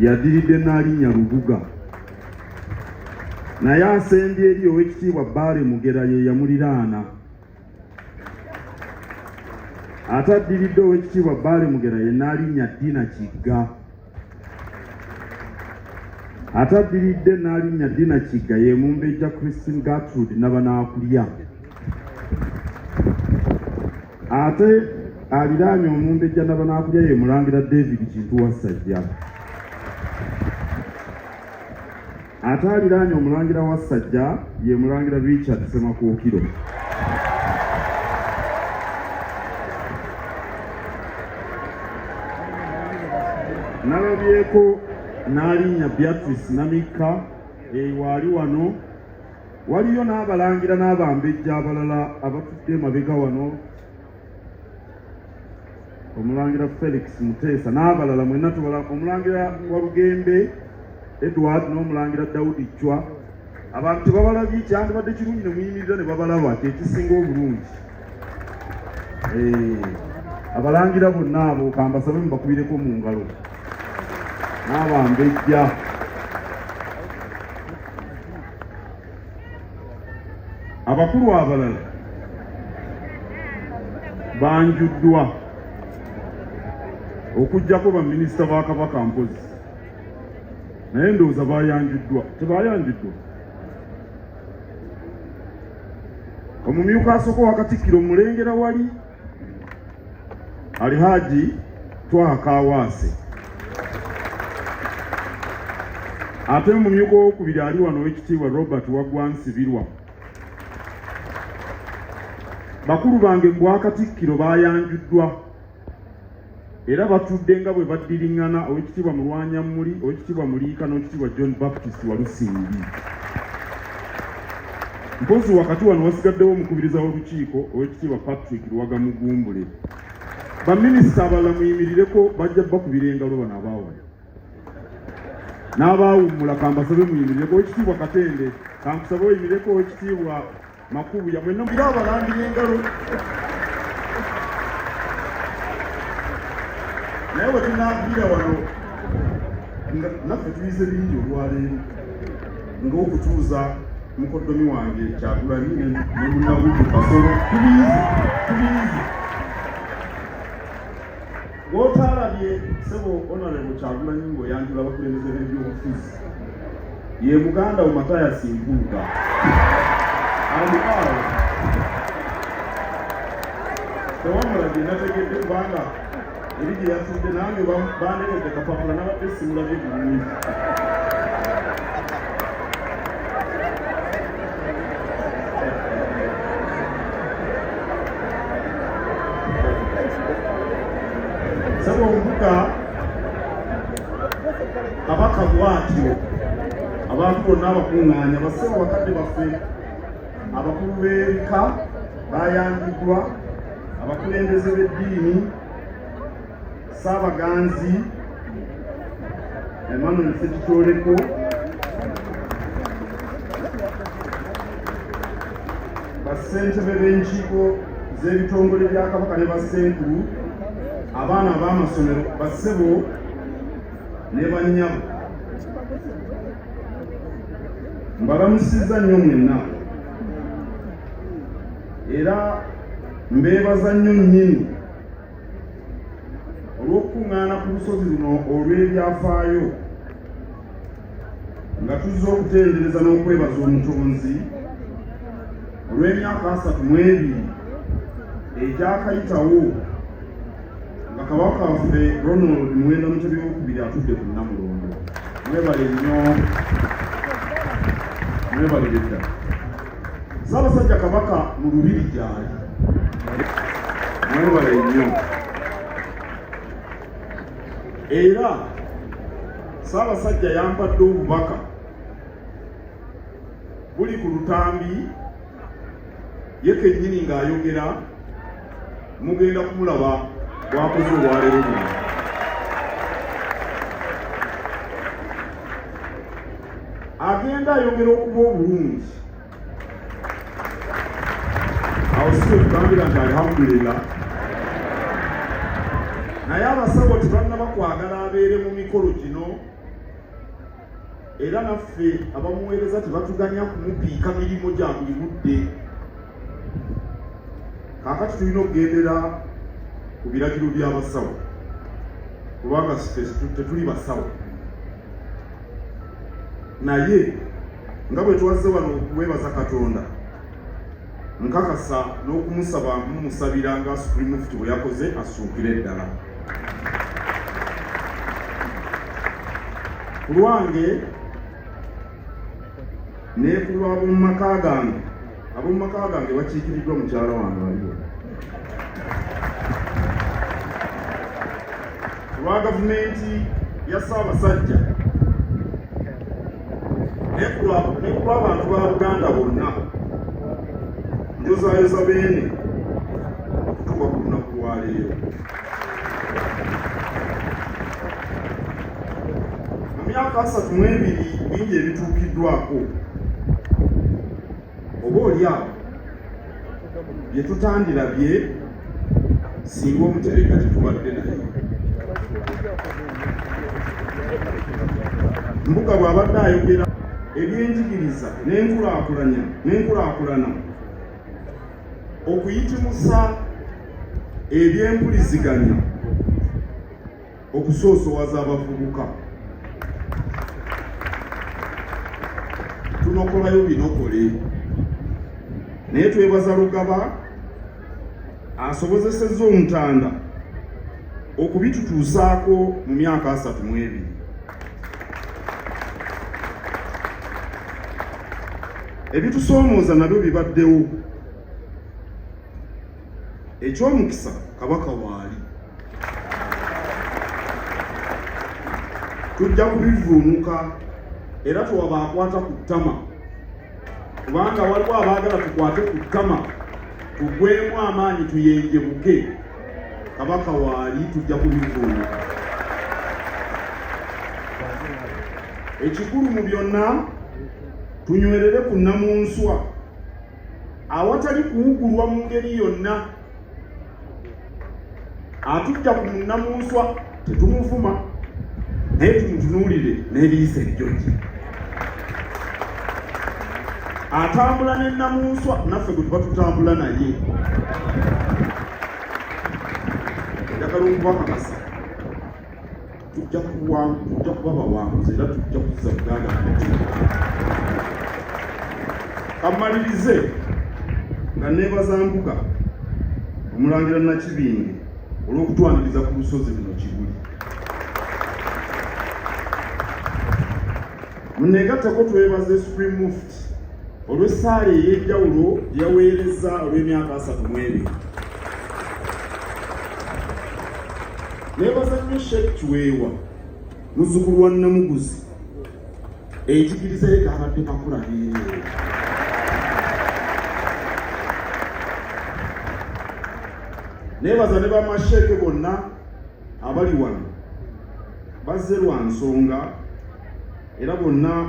yaddiridde Nnaalinnya Lubuga naye asembye eri Oweekitiibwa Baale Mugera ye yamuliraana. Ate addiridde Oweekitiibwa Baale Mugera ye Nnaalinnya Dina Kigga. Ate addiridde Nnaalinnya Dina Kigga ye Mumbejja Christine Gertrude Nabanaakulya. Ate aliraanye Omumbejja Nabanaakulya ye Mulangira David Kintu Wassajja. Ate aliraanye Omulangira Wassajja ye Mulangira Richard Ssemakookiro. Nalabyeko Nnaalinnya Beatrice Namika waali wano. Waliyo n'abalangira n'abambejja abalala abatudde emabega wano, Omulangira Felix Muteesa n'abalala mwenna tubala, Omulangira Walugembe Edward n'Omulangira Daudi Chwa. Abantu tebabalabye, kyandibadde kirungi ne muyimirira ne babalaba, kyekisinga obulungi. Abalangira bonna abo kambasabe mubakubireko mu ngalo n'abambejja. Abakulu abalala banjuddwa okujjako baminisita ba Kabaka mpozi, naye ndowooza bayanjuddwa. Tebayanjuddwa. Omumyuka asooka wa Katikkiro Mulengera wali Alhaji Twaha Kaawaase. Ate omumyuka owokubiri ali wano Oweekitiibwa Robert Waggwa Nsibirwa. Bakulu bange mu Bwakatikkiro bayanjuddwa era batudde nga bwe baddiriŋŋana Oweekitiibwa Mulwanyammuli, Oweekitiibwa Muliika n'Oweekitiibwa John Baptist Walusimbi. Mpozi wakati wano wasigaddewo omukubiriza w'olukiiko Oweekitiibwa Patrick Luwaga Mugumbule. Baminisita abalala muyimirireko, bajja bakubira engalo bano abaawala. N'abaawummula kambasabe muyimirireko. Oweekitiibwa Katende kankusabe oyimirireko. Oweekitiibwa Makubuya mwenna mbira abalambira engalo. Naye bwe tunaabwira wano naffe tuyize bingi olwaleero ng'okutuuza mukoddomi wange Kyagulanyi ne Munnabuddu Kasolo. Tubiyizi gw'otaalabye ssebo Honorable Kyagulanyi ng'oyanjula abakulembeze b'ebyobufuzi ye muganda wo Mathias Mpuuga. Awo tewamulabye nategedde kubanga eri gye yatudde nange bandeetedde kapapula nabadde simulabye bulungi. Sebo Mbuga Kabaka bwatyo abantu bonna abakuŋŋaanya bassebo bakadde baffe, abakulu b'ebika bayanjuddwa, abakulembeze b'eddiini, Ssaabaganzi Emmanuel Ssekitoleko, bassentebe b'enkiiko z'ebitongole bya Kabaka ne bassenkulu, abaana ab'amasomero, bassebo ne bannyabo. Mbalamusizza nnyo mwenna era mbeebaza nnyo nnyini olw'okukuŋŋaana ku lusozi luno olw'ebyafaayo nga tuzze okutendereza n'okwebaza Omutonzi olw'emyaka 32 egyakayitawo nga Kabaka waffe Ronald Muwenda Mutebi II atudde ku Namulondo. Mwebale nnyo, mwebale ddala. Ssaabasajja Kabaka mu lubiri gyali, mwebale nnyo. Era Ssaabasajja yampadde obubaka buli ku lutambi, ye kennyini ng'ayogera, mugenda kumulaba bwakoze olwaleero luno. Agenda ayogera okuba obulungi. Awo si kwe tugambira nti alhamdulillah. Naye abasawo tebannaba kwagala abeere mu mikolo gino era naffe abamuweereza tebatuganya kumupiika mirimu gya buli budde. Kaakati tulina okugendera ku biragiro by'abasawo kubanga tetuli basawo, naye nga bwe twazze wano okuweebaza Katonda, nkakasa n'okumusaba mumusabira nga Supreme Mufti bwe yakoze asuukire eddala. Ku lwange ne ku lw'ab'omu maka gange, ab'omu maka gange bakiikiriddwa mukyala wange waliwo. Ku lwa gavumenti ya Ssaabasajja ne ku lw'abantu ba Buganda bonna, njozaayoza beene okutuuka ku lunaku lwa leero. Mu myaka 32 bingi ebituukiddwako, oba oliawo bye tutandirabye singa omutereka tetubadde naye. Mbuga bw'abadde ayogera ebyenjigiriza n'enkulaakulana, okuyitimusa ebyempuliziganya, okusoosowaza abavubuka, tunokolayo binokole. Naye twebaza Lugaba asobozesezza Omutanda okubitutuusaako mu myaka 32. Ebitusoomooza nabyo bibaddewo. Eky'omukisa Kabaka waali. Tujja kubivuunuka era tuwaba akwata ku ttama, kubanga waliwo abaagala tukwate ku ttama tugwemu amaanyi tuyenjebuke. Kabaka waali, tujja kubivuunuka. Ekikulu mu byonna tunywerere ku nnamunswa awatali kuwugulwa mu ngeri yonna. Atujja ku nnamunswa tetumuvuma, naye tumutunuulire n'eriisa ejjogi. Atambula n'ennamunswa naffe gwe tuba tutambula naye. Njagala okubakakasa tujja kuba bawanguzi era tujja kuzza Buganda mu mutima. Kammalirize nga neebaza Mbuga Omulangira Nakibinge olw'okutwaniriza ku lusozi luno Kibuli. Muneegatteko twebaze Supreme Mufti olw'essaala ey'enjawulo gye yaweereza olw'emyaka 32. Neebaza nnyo Sheikh Kiweewa muzzukulu wa Namuguzi, enjigiriza ye gaabadde makula n'ereere. Neebaza ne bamasheeke bonna abali wano bazze lwa nsonga, era bonna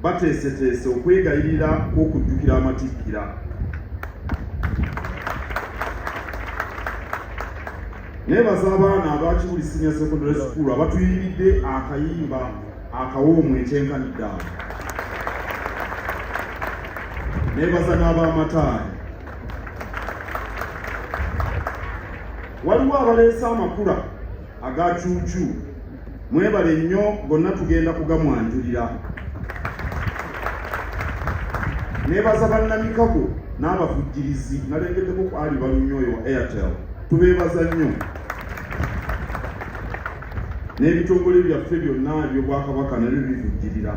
bateeseteese okwegayirira kw'okujjukira amatikkira. Neebaza abaana aba Kibuli Senior Secondary School abatuyiridde akayimba akawoomu ekyenkanidde awo. Neebaza n'ab'amataali. Waliwo abaleese amakula aga Cuucu, mwebale nnyo, gonna tugenda kugamwanjulira. Neebaza bannamikago n'abavujjirizi, nalengeddeko ku Ali Balunyoyo wa Airtel, tubeebaza nnyo. N'ebitongole byaffe byonna eby'Obwakabaka nabyo bivujjirira.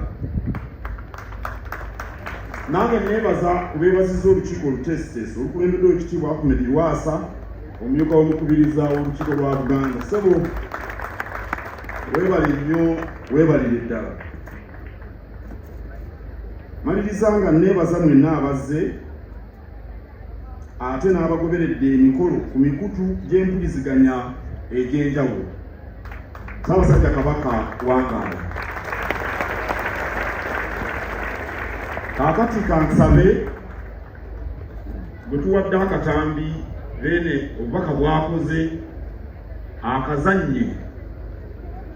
Nange neebaza kubeebazizza olukiiko oluteesiteesi olukulembeddwa Ekitiibwa Ahmed Lwasa, omumyuka w'omukubiriza w'olukiiko lwa Buganda. Ssebo weebale nnyo, weebalire ddala. Maliriza nga neebaza mwenna abazze ate n'abagoberedde emikolo ku mikutu gy'empuliziganya egy'enjawulo. Ssaabasajja Kabaka wangaala. Kaakati kansabe bwe tuwadde akatambi beene obubaka bwakoze akazannye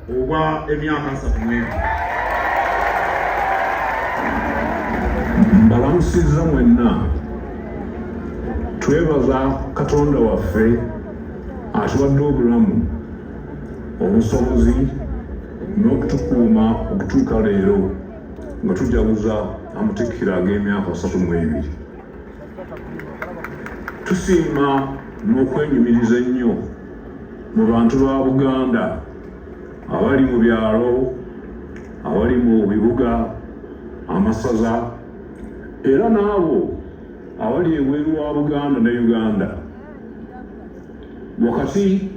obwa emyaka 32. mbalamusizza mwenna twebaza Katonda waffe atuwadde obulamu obusobozi n'okutukuuma okutuuka leero nga tujaguza amatikkira ag'emyaka 32. Tusiima n'okwenyumiriza ennyo mu bantu ba Buganda abali mu byalo, abali mu bibuga, amasaza, era n'abo abali ebweru wa Buganda ne Uganda. Wakati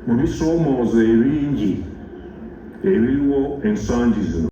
mu bisoomoozo ebingi ebiriwo ensangi zino,